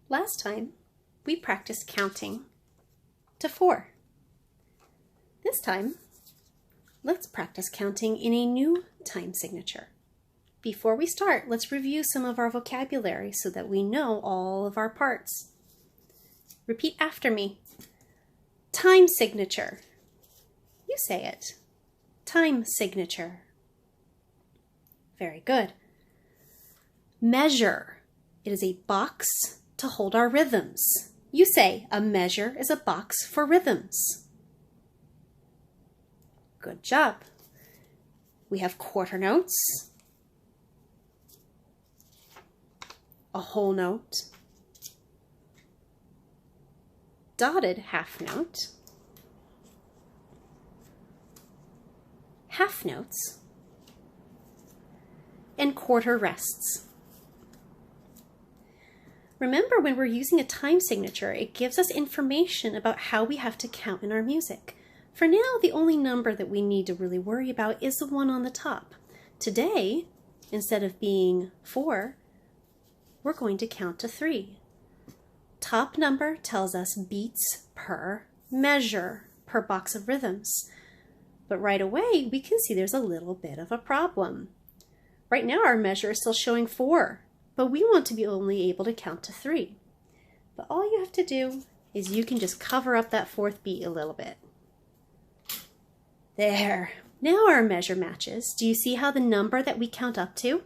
Last time, we practiced counting to 4. This time, let's practice counting in a new time signature. Before we start, let's review some of our vocabulary so that we know all of our parts. Repeat after me. Time signature. You say it. Time signature. Very good. Measure. It is a box to hold our rhythms. You say, a measure is a box for rhythms. Good job. We have quarter notes, a whole note, dotted half note, half notes, and quarter rests. Remember, when we're using a time signature, it gives us information about how we have to count in our music. For now, the only number that we need to really worry about is the one on the top. Today, instead of being 4, we're going to count to 3. Top number tells us beats per measure, per box of rhythms. But right away, we can see there's a little bit of a problem. Right now, our measure is still showing 4. But we want to be only able to count to 3. But all you have to do is you can just cover up that 4th beat a little bit. There. Now our measure matches. Do you see how the number that we count up to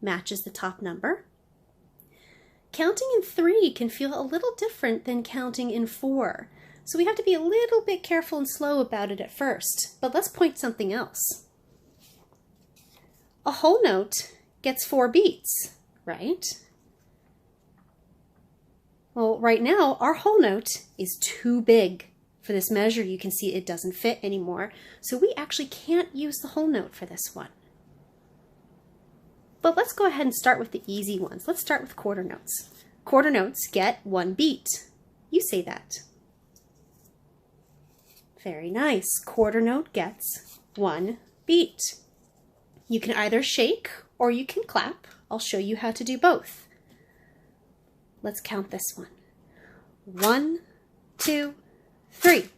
matches the top number? Counting in 3 can feel a little different than counting in 4. So we have to be a little bit careful and slow about it at first. But let's point something else. A whole note gets 4 beats. Right? Well, right now, our whole note is too big for this measure. You can see it doesn't fit anymore. So we actually can't use the whole note for this one. But let's go ahead and start with the easy ones. Let's start with quarter notes. Quarter notes get 1 beat. You say that. Very nice. Quarter note gets 1 beat. You can either shake or you can clap. I'll show you how to do both. Let's count this one. 1, 2, 3.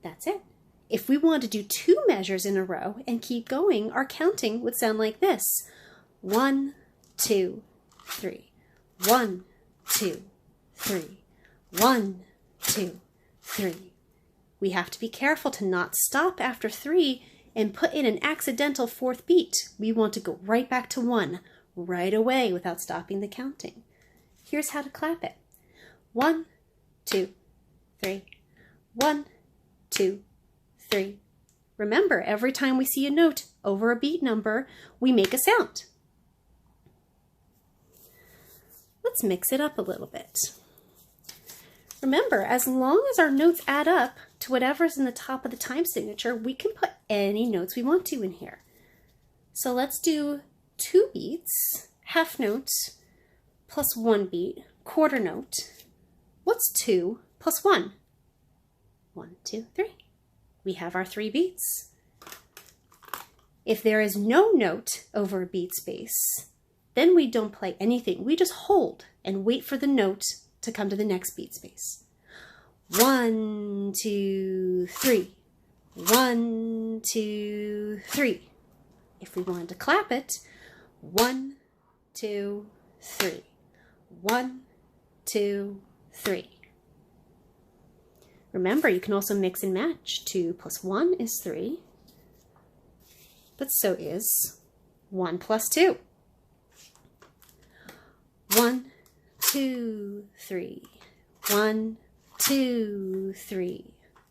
That's it. If we want to do 2 measures in a row and keep going, our counting would sound like this. 1, 2, 3. 1, 2, 3. 1, 2, 3. We have to be careful to not stop after 3 and put in an accidental 4th beat. We want to go right back to 1 right away without stopping the counting. Here's how to clap it. 1, 2, 3. 1, 2, 3. Remember, every time we see a note over a beat number, we make a sound. Let's mix it up a little bit. Remember, as long as our notes add up to whatever's in the top of the time signature, we can put any notes we want to in here. So let's do 2 beats, half notes, plus 1 beat, quarter note. What's 2 plus 1? 1, 2, 3. We have our 3 beats. If there is no note over a beat space, then we don't play anything. We just hold and wait for the note to come to the next beat space. 1, 2, 3. 1, 2, 3. If we wanted to clap it, 1, 2, 3. 1, 2, 3. Remember, you can also mix and match. 2 plus 1 is 3, but so is 1 plus 2. 1, 2, 3. 1, 2, 3.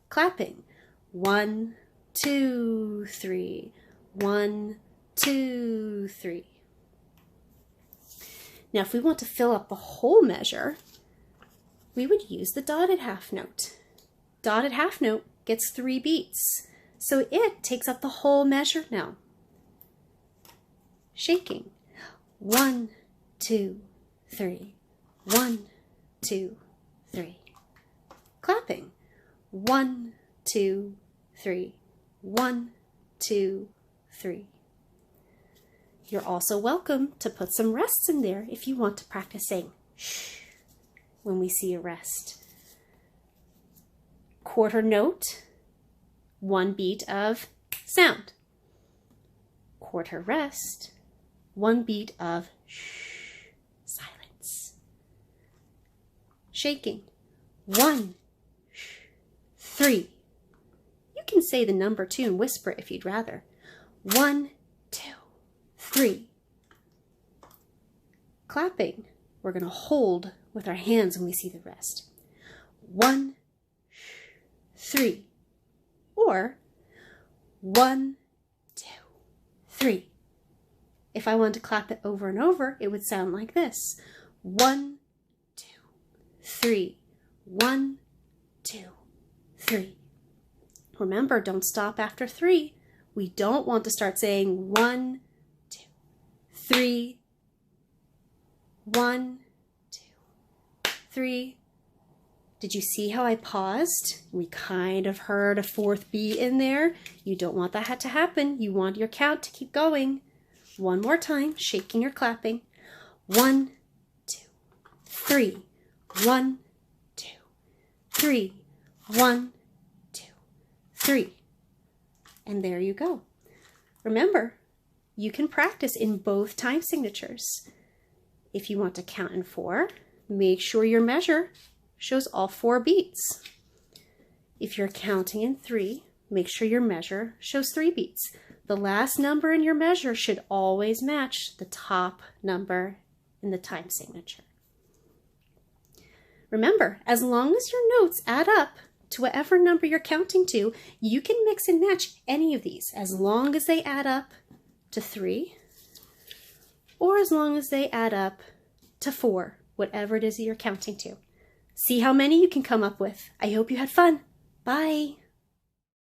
Clapping. 1, 2, 3. 1, 2, 3. Now, if we want to fill up the whole measure, we would use the dotted half note. Dotted half note gets 3 beats, so it takes up the whole measure now. Shaking. 1, 2, 3. 1, 2, 3. Clapping. 1, 2, 3. 1, 2, 3. You're also welcome to put some rests in there if you want to practice saying shh, when we see a rest. Quarter note, 1 beat of sound. Quarter rest, 1 beat of shh, silence. Shaking, 1, 3. You can say the number 2 and whisper if you'd rather. 1, 2, 3. Clapping, we're going to hold with our hands when we see the rest. 1, 3. Or 1, 2, 3. If I wanted to clap it over and over, it would sound like this. 1, 2, 3. 1, 2, 3. Remember, don't stop after 3. We don't want to start saying 1, 2, 3, 1, 2, 3. Did you see how I paused? We kind of heard a 4th beat in there. You don't want that to happen. You want your count to keep going. One more time, shaking or clapping. 1, 2, 3. 1, 2, 3. 1, 2, 3. And there you go. Remember, you can practice in both time signatures. If you want to count in 4, make sure your measure shows all 4 beats. If you're counting in 3, make sure your measure shows 3 beats. The last number in your measure should always match the top number in the time signature. Remember, as long as your notes add up to whatever number you're counting to, you can mix and match any of these as long as they add up to 3 or as long as they add up to 4, whatever it is that you're counting to. See how many you can come up with. I hope you had fun. Bye.